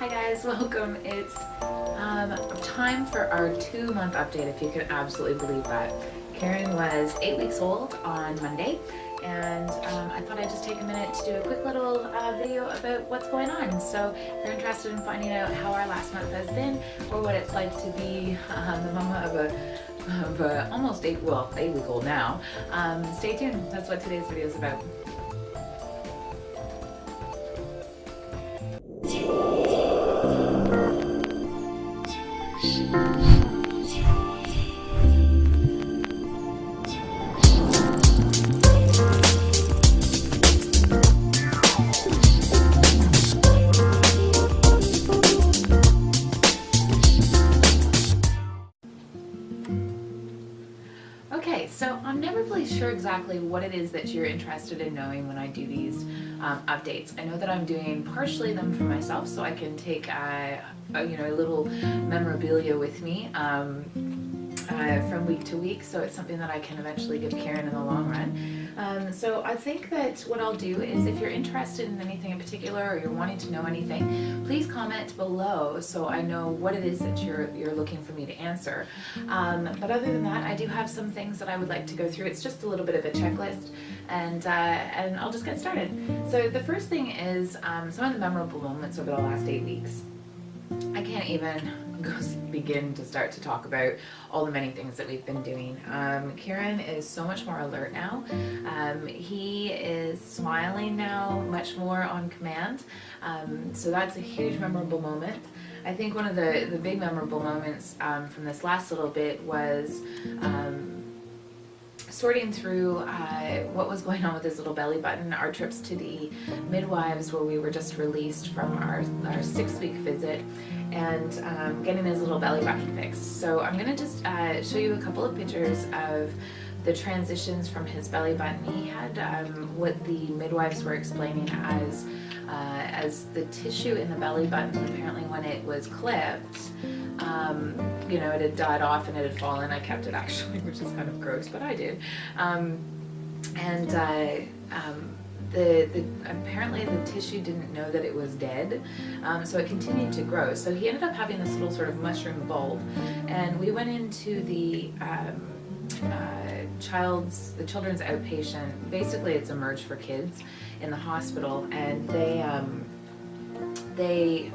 Hi guys, welcome. It's time for our 2-month update, if you can absolutely believe that. Ciaran was 8 weeks old on Monday, and I thought I'd just take a minute to do a quick little video about what's going on. So if you're interested in finding out how our last month has been, or what it's like to be the mama of a almost 8-week-old now, stay tuned. That's what today's video is about. Okay, so I'm never really sure exactly what it is that you're interested in knowing when I do these updates. I know that I'm doing partially them for myself, so I can take a little memorabilia with me from week to week, so it's something that I can eventually give Ciaran in the long run. So I think that what I'll do is, if you're interested in anything in particular or you're wanting to know anything, please comment below so I know what it is that you're looking for me to answer. But other than that, I do have some things that I would like to go through. It's just a little bit of a checklist, and I'll just get started. So the first thing is some of the memorable moments over the last 8 weeks. I can't even begin to start to talk about all the many things that we've been doing. Ciaran is so much more alert now. He is smiling now much more on command. So that's a huge memorable moment. I think one of the big memorable moments from this last little bit was sorting through what was going on with his little belly button, our trips to the midwives where we were just released from our 6-week visit, and getting his little belly button fixed. So I'm going to just show you a couple of pictures of the transitions from his belly button. He had what the midwives were explaining as the tissue in the belly button, apparently when it was clipped, it had died off and it had fallen. I kept it actually, which is kind of gross, but I did. Apparently the tissue didn't know that it was dead, so it continued to grow. So he ended up having this little sort of mushroom bulb, and we went into the children's outpatient. Basically, it's a merge for kids in the hospital, and they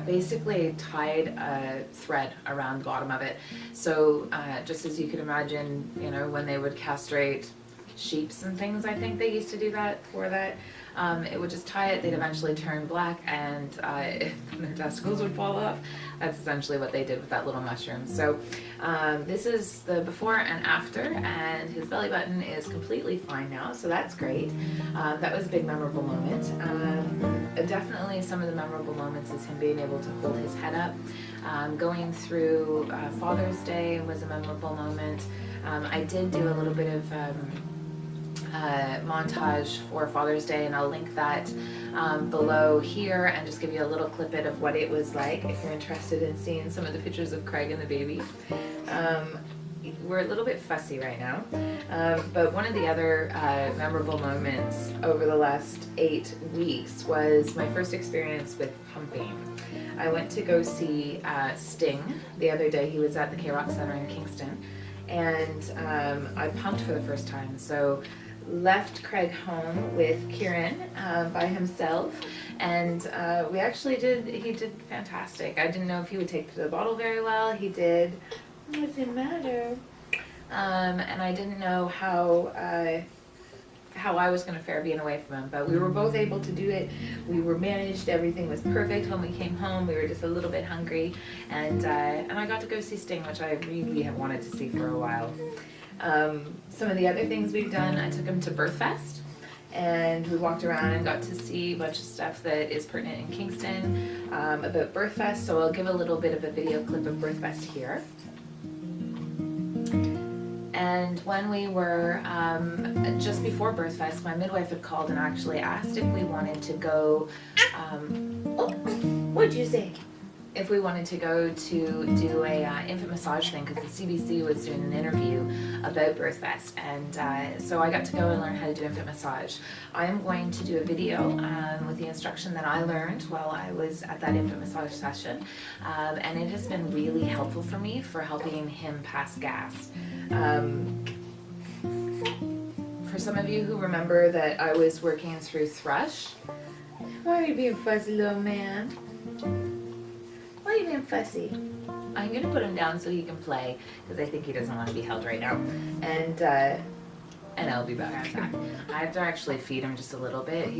basically tied a thread around the bottom of it. So just as you could imagine, when they would castrate sheeps and things, I think they used to do that for that. It would just tie it, they'd eventually turn black, and their testicles would fall off. That's essentially what they did with that little mushroom. So this is the before and after, and his belly button is completely fine now, so that's great. That was a big memorable moment. Definitely some of the memorable moments is him being able to hold his head up. Going through Father's Day was a memorable moment. I did do a little bit of montage for Father's Day, and I'll link that below here and just give you a little clip of what it was like if you're interested in seeing some of the pictures of Craig and the baby. We're a little bit fussy right now, but one of the other memorable moments over the last 8 weeks was my first experience with pumping. I went to go see Sting the other day. He was at the K-Rock Center in Kingston, and I pumped for the first time. So left Craig home with Ciaran by himself, and he did fantastic. I didn't know if he would take to the bottle very well. He did. It doesn't matter. And I didn't know how I was going to fare being away from him, but we were both able to do it. We were managed, everything was perfect. When we came home, we were just a little bit hungry, and I got to go see Sting, which I really have wanted to see for a while. Some of the other things we've done, I took him to Birth Fest, and we walked around and got to see a bunch of stuff that is pertinent in Kingston about Birth Fest, so I'll give a little bit of a video clip of Birth Fest here. And when we were just before Birth Fest, my midwife had called and actually asked if we wanted to go. Oh, what'd you say? if we wanted to go to do a infant massage thing, because the CBC was doing an interview about BirthFest, and so I got to go and learn how to do infant massage. I am going to do a video with the instruction that I learned while I was at that infant massage session, and it has been really helpful for me for helping him pass gas. For some of you who remember that I was working through thrush. Why are you being fussy, little man? Why are you being fussy? I'm gonna put him down so he can play, because I think he doesn't want to be held right now. And I'll be back. I have to actually feed him just a little bit.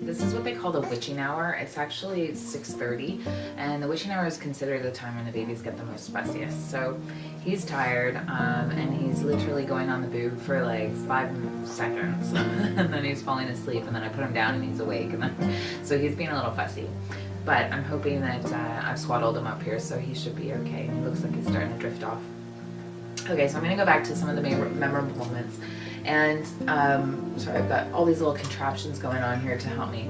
This is what they call the witching hour. It's actually 6:30, and the witching hour is considered the time when the babies get the most fussiest. So he's tired, and he's literally going on the boob for like 5 seconds, and then he's falling asleep, and then I put him down and he's awake, and then so he's being a little fussy. But I'm hoping that I've swaddled him up here, so he should be okay. He looks like he's starting to drift off. Okay, so I'm gonna go back to some of the memorable moments. And sorry, I've got all these little contraptions going on here to help me.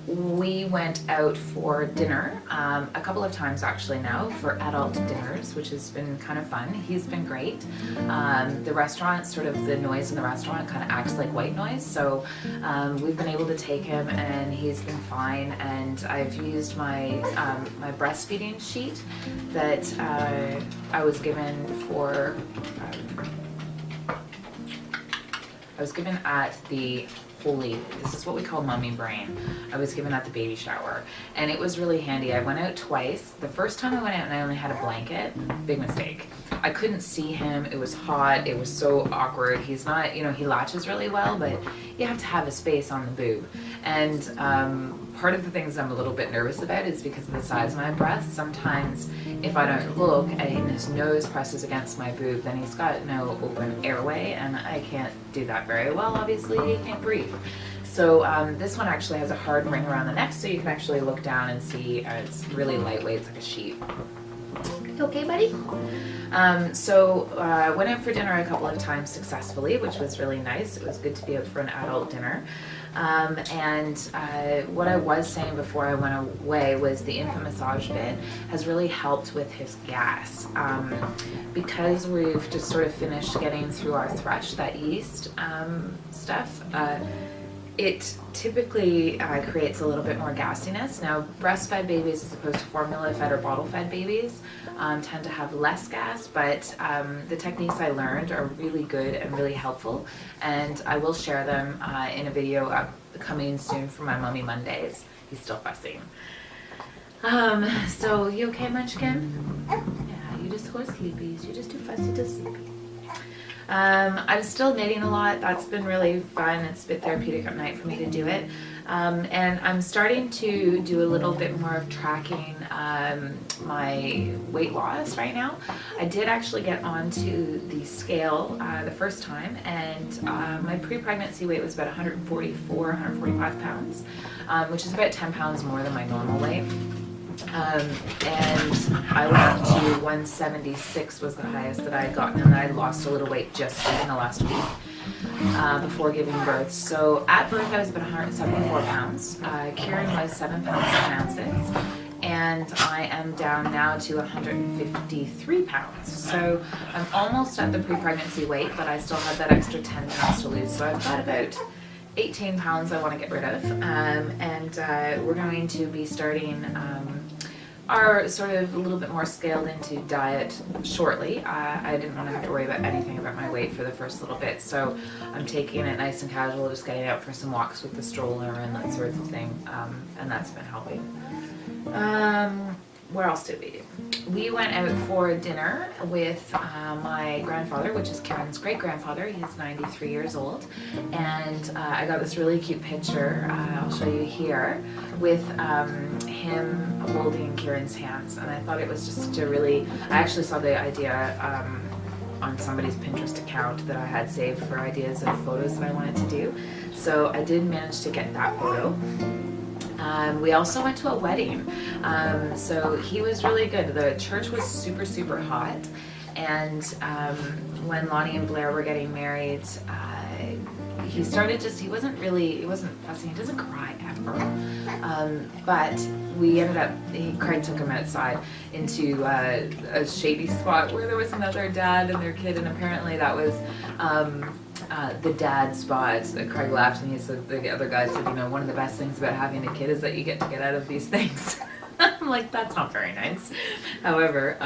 We went out for dinner a couple of times actually now for adult dinners, which has been kind of fun. He's been great. The restaurant, sort of the noise in the restaurant kind of acts like white noise, so we've been able to take him and he's been fine. And I've used my my breastfeeding sheet that I was given for at the this is what we call mummy brain. I was given at the baby shower, and it was really handy. I went out twice. The first time I went out and I only had a blanket, big mistake. I couldn't see him. It was hot. It was so awkward. He's not, you know, he latches really well, but you have to have a space on the boob. And part of the things I'm a little bit nervous about is because of the size of my breast. Sometimes if I don't look and his nose presses against my boob, then he's got no open airway, and I can't do that very well. Obviously, he can't breathe. So this one actually has a hard ring around the neck, so you can actually look down and see it's really lightweight. It's like a sheet. Okay, buddy? So went out for dinner a couple of times successfully, which was really nice. It was good to be out for an adult dinner. And what I was saying before I went away was the infant massage bit has really helped with his gas. Because we've just sort of finished getting through our thrush, that yeast stuff, it typically creates a little bit more gassiness. Now, breastfed babies as opposed to formula-fed or bottle-fed babies tend to have less gas, but the techniques I learned are really good and really helpful, and I will share them in a video coming soon for my Mummy Mondays. He's still fussing. So, you okay, Munchkin? Yeah, you just go to sleepies. You're just too fussy to sleep. I'm still knitting a lot. That's been really fun. It's a bit therapeutic at night for me to do it. And I'm starting to do a little bit more of tracking my weight loss right now. I did actually get onto the scale the first time, and my pre-pregnancy weight was about 144, 145 pounds, which is about 10 pounds more than my normal weight. And I went to 176 was the highest that I had gotten, and I lost a little weight just in the last week before giving birth. So at birth I was about 174 pounds. Ciaran was 7 pounds 10 ounces, and I am down now to 153 pounds. So I'm almost at the pre-pregnancy weight, but I still have that extra 10 pounds to lose. So I've got about 18 pounds I want to get rid of, and we're going to be starting our sort of a little bit more scaled into diet shortly. I didn't want to have to worry about anything about my weight for the first little bit, so I'm taking it nice and casual, just getting out for some walks with the stroller and that sort of thing, and that's been helping. What else did we do? We went out for dinner with my grandfather, which is Ciaran's great-grandfather. He's 93 years old, and I got this really cute picture, I'll show you here, with him holding Ciaran's hands, and I thought it was just such a really, I actually saw the idea on somebody's Pinterest account that I had saved for ideas of photos that I wanted to do, so I did manage to get that photo. We also went to a wedding, so he was really good. The church was super, super hot, and when Lonnie and Blair were getting married, he started he wasn't fussing, he doesn't cry ever. But we ended up, Craig took him outside into a shady spot where there was another dad and their kid, and apparently that was the dad spot. Craig laughed and he said, the other guy said, you know, one of the best things about having a kid is that you get to get out of these things. I'm like, that's not very nice. However,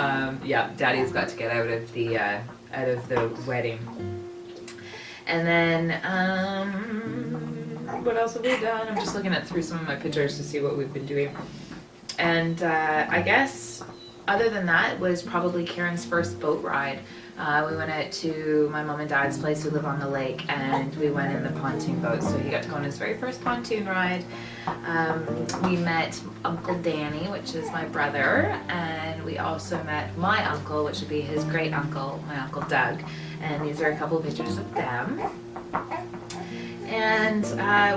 yeah, Daddy's got to get out of the wedding. And then, what else have we done? I'm just looking through some of my pictures to see what we've been doing. And I guess, other than that, was probably Ciaran's first boat ride. We went out to my mom and dad's place who live on the lake, and we went in the pontoon boat. So he got to go on his very first pontoon ride. We met Uncle Danny, which is my brother, and we also met my uncle, which would be his great uncle, my Uncle Doug. And these are a couple of pictures of them. And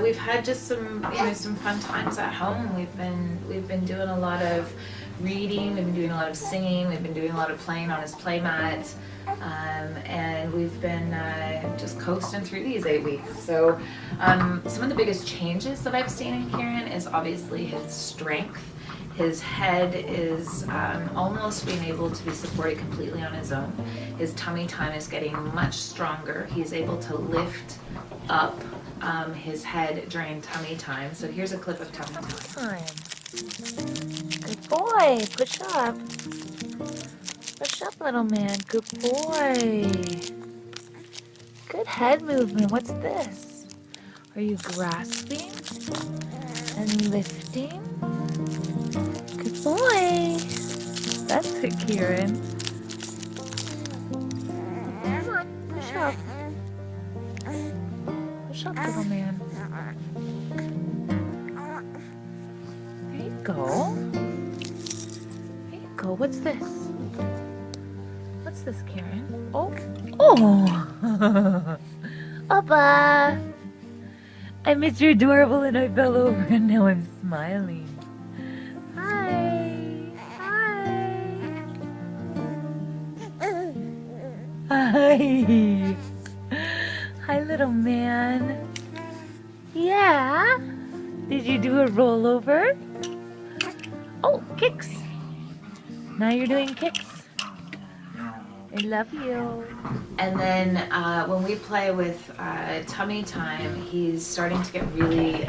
we've had just some, you know, some fun times at home. We've been doing a lot of reading, we've been doing a lot of singing, we've been doing a lot of playing on his playmat, and we've been just coasting through these 8 weeks. So some of the biggest changes that I've seen in Ciaran is obviously his strength. His head is almost being able to be supported completely on his own. His tummy time is getting much stronger. He's able to lift up his head during tummy time. So here's a clip of tummy time. Good boy. Push up. Push up, little man. Good boy. Good head movement. What's this? Are you grasping and lifting? Good boy. That's it, Ciaran. Come on. Push up. Push up, little man. There you go. There you go. What's this? What's this, Ciaran? Oh. Oh. Papa. I missed your adorable and I fell over and now I'm smiling. Hi. Hi. Hi. Hi, little man. Yeah? Did you do a rollover? Oh, kicks. Now you're doing kicks. I love you. And then when we play with tummy time, he's starting to get really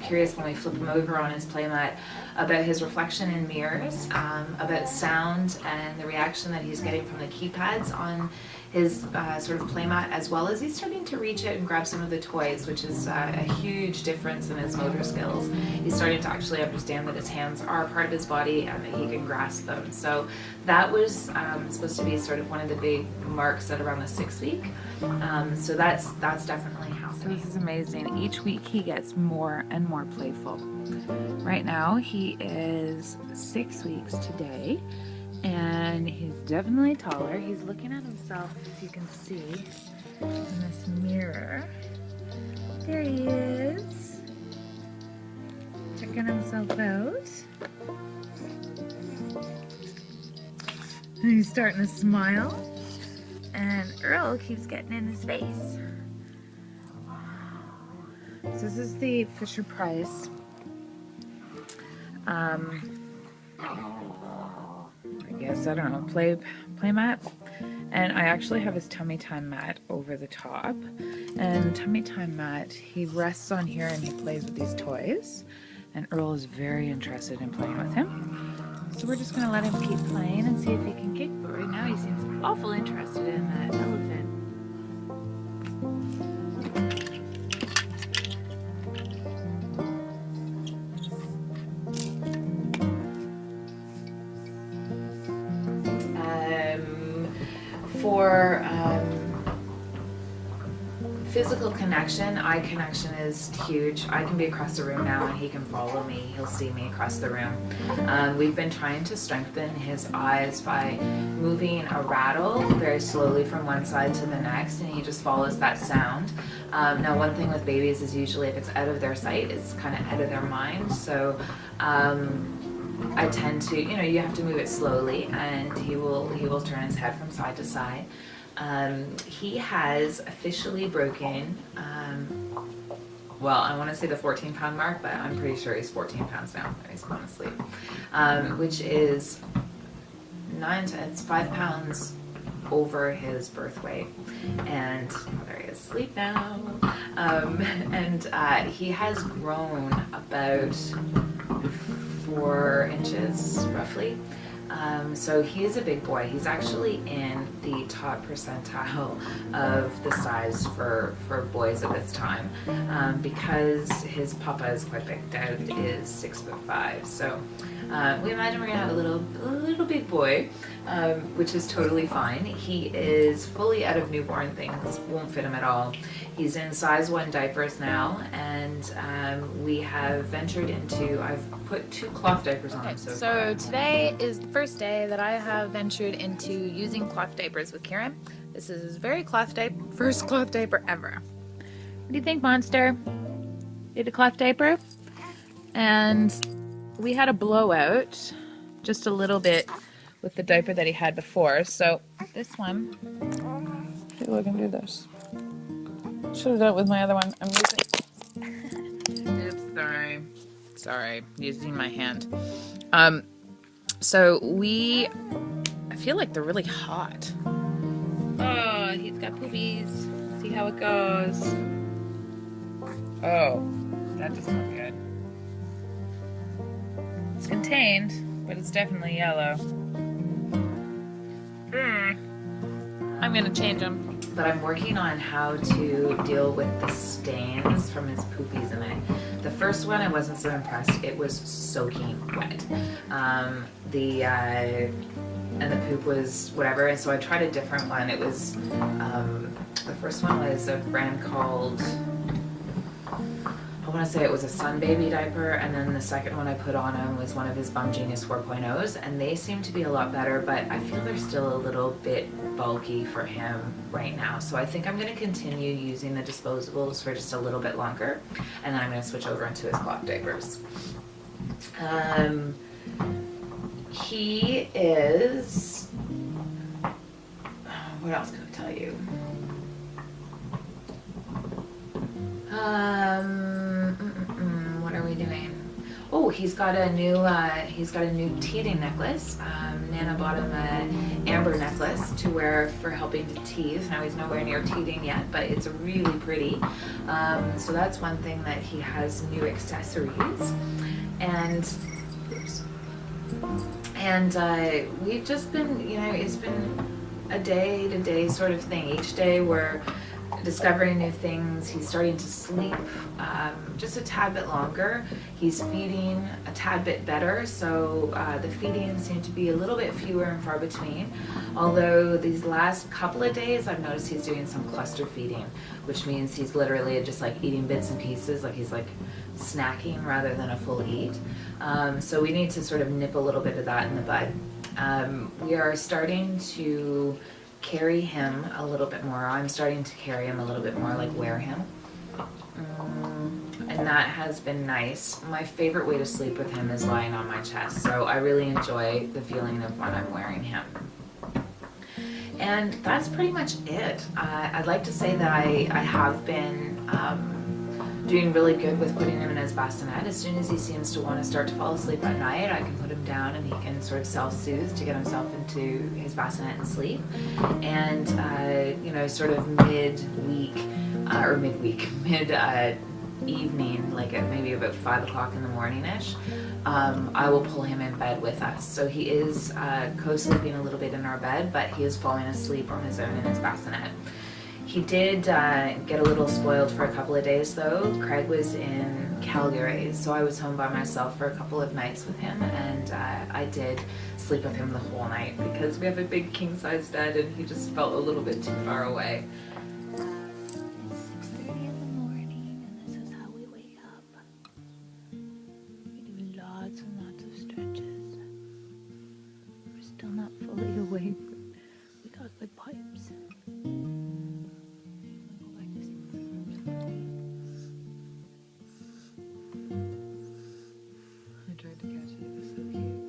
curious when we flip him over on his playmat about his reflection in mirrors, about sound and the reaction that he's getting from the keypads on his sort of playmat, as well as he's starting to reach out and grab some of the toys, which is a huge difference in his motor skills. He's starting to actually understand that his hands are a part of his body and that he can grasp them. So that was supposed to be sort of one of the big marks at around the 6th week. So that's definitely happening. So this is amazing. Each week he gets more and more playful. Right now he is 6 weeks today, and he's definitely taller. He's looking at himself, as you can see, in this mirror. There he is, checking himself out. And he's starting to smile, and Earl keeps getting in his face. So this is the Fisher-Price I guess, I don't know, play mat. And I actually have his tummy time mat over the top. And tummy time mat, he rests on here and he plays with these toys. And Earl is very interested in playing with him. So we're just gonna let him keep playing and see if he can kick. But right now he seems awful interested in that elephant. For physical connection, eye connection is huge. I can be across the room now and he can follow me. He'll see me across the room. We've been trying to strengthen his eyes by moving a rattle very slowly from one side to the next, and he just follows that sound. Now, one thing with babies is usually if it's out of their sight, it's kind of out of their mind. So I tend to, you have to move it slowly, and he will turn his head from side to side. He has officially broken, well, I want to say the 14-pound mark, but I'm pretty sure he's 14 pounds now. He's gone to sleep, which is 5 pounds over his birth weight. And there he is asleep now. And he has grown about 4 inches roughly. So he is a big boy. He's actually in the top percentile of the size for boys at this time, because his papa is quite big. Dad is 6'5". So we imagine we're gonna have a little big boy, which is totally fine. He is fully out of newborn things, won't fit him at all. He's in size 1 diapers now, and we have ventured into, I've put 2 cloth diapers on him so far. So today is the first day that I have ventured into using cloth diapers with Ciaran. This is his very first cloth diaper ever. What do you think, Monster? Need a cloth diaper? And we had a blowout just a little bit with the diaper that he had before. So this one, maybe I can do this. Should have done it with my other one. I'm using. Oops, sorry, using my hand. So I feel like they're really hot. Oh, he's got poopies. See how it goes. Oh, that doesn't look good. It's contained, but it's definitely yellow. I'm gonna change them. But I'm working on how to deal with the stains from his poopies in it. The first one, I wasn't so impressed. It was soaking wet. And the poop was whatever, and so I tried a different one. It was, the first one was a brand called, I want to say it was a Sun Baby diaper, and then the second one I put on him was one of his Bum Genius 4.0s, and they seem to be a lot better, but I feel they're still a little bit bulky for him right now. So I think I'm going to continue using the disposables for just a little bit longer, and then I'm going to switch over into his cloth diapers. He is, what else can I tell you? What are we doing? Oh, he's got a new teething necklace. Nana bought him an amber necklace to wear for helping to teeth. Now he's nowhere near teething yet, but it's really pretty. So that's one thing that he has, new accessories. And oops. And we've just been, it's been a day-to-day sort of thing. Each day we're discovering new things. He's starting to sleep just a tad bit longer. He's feeding a tad bit better, so the feedings seem to be a little bit fewer and far between. Although these last couple of days I've noticed he's doing some cluster feeding, which means he's literally just like eating bits and pieces, like he's like snacking rather than a full eat. So we need to sort of nip a little bit of that in the bud. We are starting to carry him a little bit more. I'm starting to carry him a little bit more, like wear him. And that has been nice. My favorite way to sleep with him is lying on my chest, so I really enjoy the feeling of when I'm wearing him. And that's pretty much it. I'd like to say that I have been doing really good with putting him in his bassinet. As soon as he seems to want to start to fall asleep at night, I can put him down and he can sort of self-soothe to get himself into his bassinet and sleep. And sort of mid-evening, like at maybe about 5 o'clock in the morning-ish, I will pull him in bed with us. So he is co-sleeping a little bit in our bed, but he is falling asleep on his own in his bassinet. He did get a little spoiled for a couple of days though. Craig was in Calgary, so I was home by myself for a couple of nights with him, and I did sleep with him the whole night because we have a big king-size bed and he just felt a little bit too far away. It's 6:30 in the morning, and this is how we wake up. We do lots and lots of stretches. We're still not fully awake. We got good pipes. I tried to catch it, it was so cute.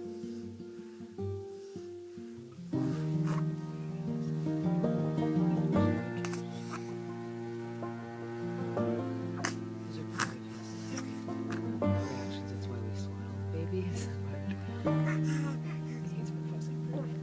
He's proposing for me.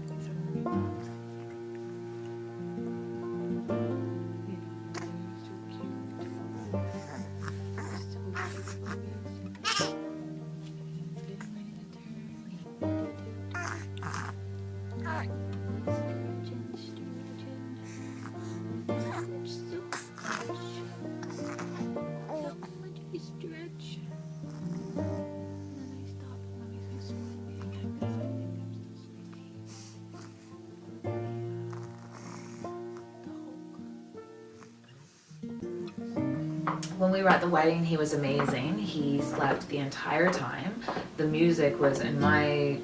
When we were at the wedding, he was amazing. He slept the entire time. The music was, in my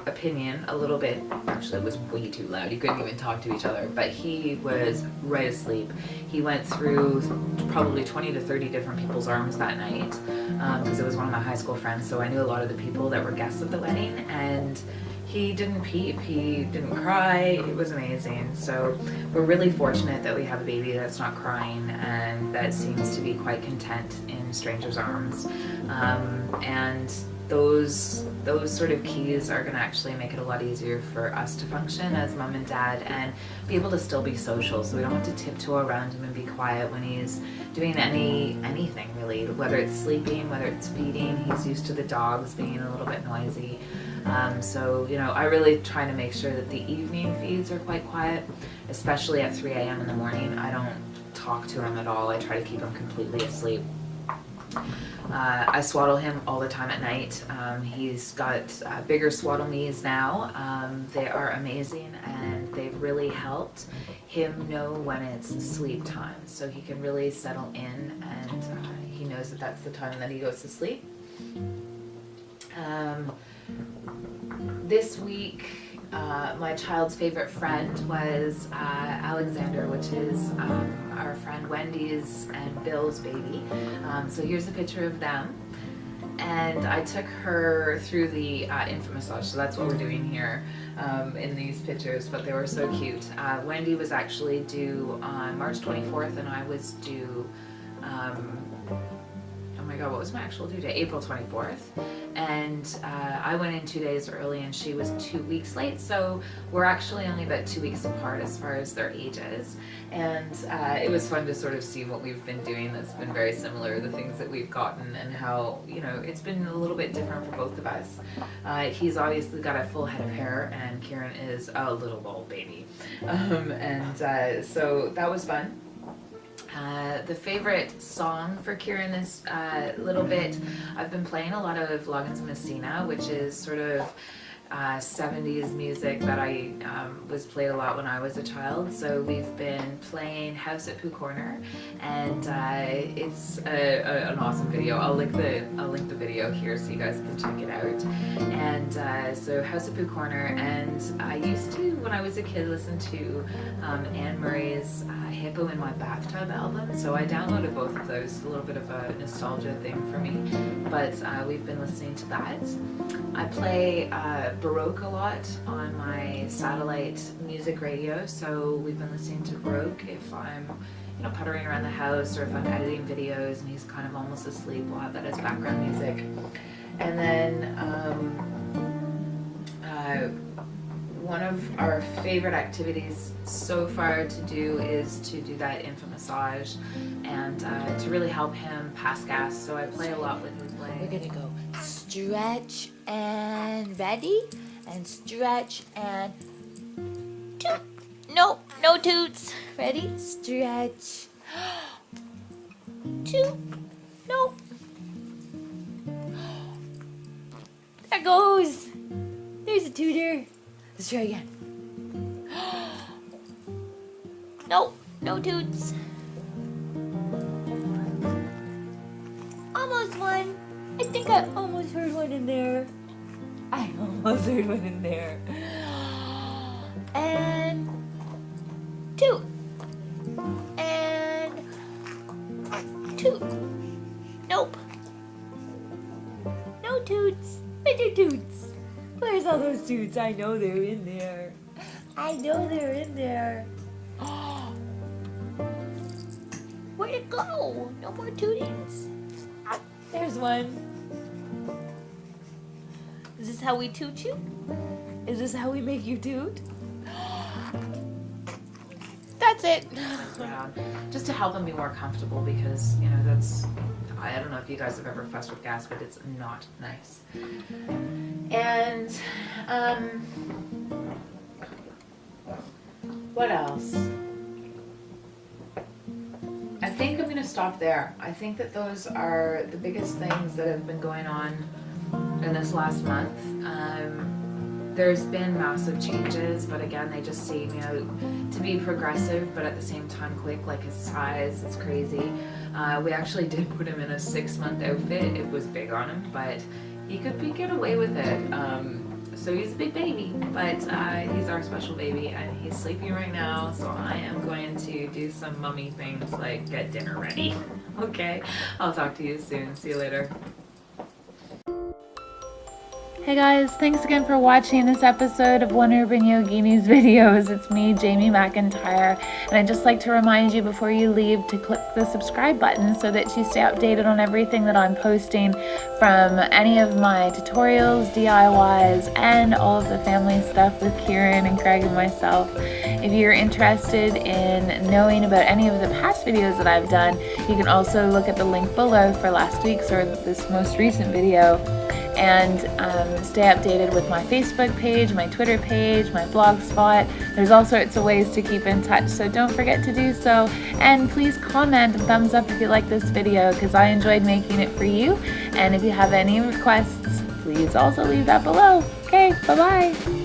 opinion, a little bit, actually it was way too loud. You couldn't even talk to each other, but he was right asleep. He went through probably 20 to 30 different people's arms that night because it was one of my high school friends, so I knew a lot of the people that were guests at the wedding, and he didn't peep, he didn't cry. It was amazing. So we're really fortunate that we have a baby that's not crying and that seems to be quite content in strangers' arms. And those sort of keys are going to actually make it a lot easier for us to function as mom and dad and be able to still be social, so we don't have to tiptoe around him and be quiet when he's doing anything really, whether it's sleeping, whether it's feeding. He's used to the dogs being a little bit noisy. So, you know, I really try to make sure that the evening feeds are quite quiet, especially at 3 a.m. in the morning. I don't talk to him at all. I try to keep him completely asleep. I swaddle him all the time at night. He's got bigger swaddle knees now. They are amazing, and they've really helped him know when it's sleep time. So he can really settle in, and he knows that that's the time that he goes to sleep. This week, my child's favorite friend was Alexander, which is our friend Wendy's and Bill's baby. So here's a picture of them. And I took her through the infant massage, so that's what we're doing here in these pictures, but they were so cute. Wendy was actually due on March 24th, and I was due, oh my god, what was my actual due date? April 24th. And I went in 2 days early and she was 2 weeks late, so we're actually only about 2 weeks apart as far as their ages. And it was fun to sort of see what we've been doing that's been very similar, the things that we've gotten, and how, you know, it's been a little bit different for both of us. He's obviously got a full head of hair, and Ciaran is a little bald baby. So that was fun. The favorite song for Ciaran this little bit, I've been playing a lot of Loggins and Messina, which is sort of 70s music that I was played a lot when I was a child. So we've been playing House at Pooh Corner, and it's an awesome video. I'll link the video here so you guys can check it out. And so House at Pooh Corner, and I used to, when I was a kid, listen to Anne Murray's Hippo in My Bathtub album. So I downloaded both of those, a little bit of a nostalgia thing for me. But we've been listening to that. I play Baroque a lot on my satellite music radio, so we've been listening to Baroque if I'm, you know, puttering around the house or if I'm editing videos and he's kind of almost asleep. We'll have that as background music. And then one of our favorite activities so far to do is to do that infant massage and to really help him pass gas. So I play a lot with his legs. We're gonna go stretch and ready, and stretch and toot. Nope, no toots. Ready? Stretch. Toot. Nope. There goes. There's a tooter. Let's try again. Nope, no toots. Almost one. I think I almost heard one in there. I almost heard one in there. And toot. And toot. Nope. No toots. Where's your toots? Where's all those toots? I know they're in there. I know they're in there. Where'd it go? No more tootings. There's one. Is this how we toot you? Is this how we make you toot? That's it. Yeah, just to help them be more comfortable because, you know, that's, I don't know if you guys have ever fussed with gas, but it's not nice. And, what else? I think I'm gonna stop there. I think that those are the biggest things that have been going on in this last month. There's been massive changes, but again, they just seem, you know, to be progressive, but at the same time quick, like his size, it's crazy. We actually did put him in a 6-month outfit. It was big on him, but he could get away with it. So he's a big baby, but he's our special baby, and he's sleeping right now, so I am going to do some mummy things like get dinner ready. Okay, I'll talk to you soon. See you later. Hey guys, thanks again for watching this episode of OneUrbanYogini's videos. It's me, Jamie McIntyre, and I'd just like to remind you before you leave to click the subscribe button so that you stay updated on everything that I'm posting, from any of my tutorials, DIYs, and all of the family stuff with Ciaran and Craig and myself. If you're interested in knowing about any of the past videos that I've done, you can also look at the link below for last week's or this most recent video. And stay updated with my Facebook page, my Twitter page, my blog spot. There's all sorts of ways to keep in touch, so don't forget to do so. And please comment and thumbs up if you like this video, because I enjoyed making it for you. And if you have any requests, please also leave that below. Okay, bye-bye.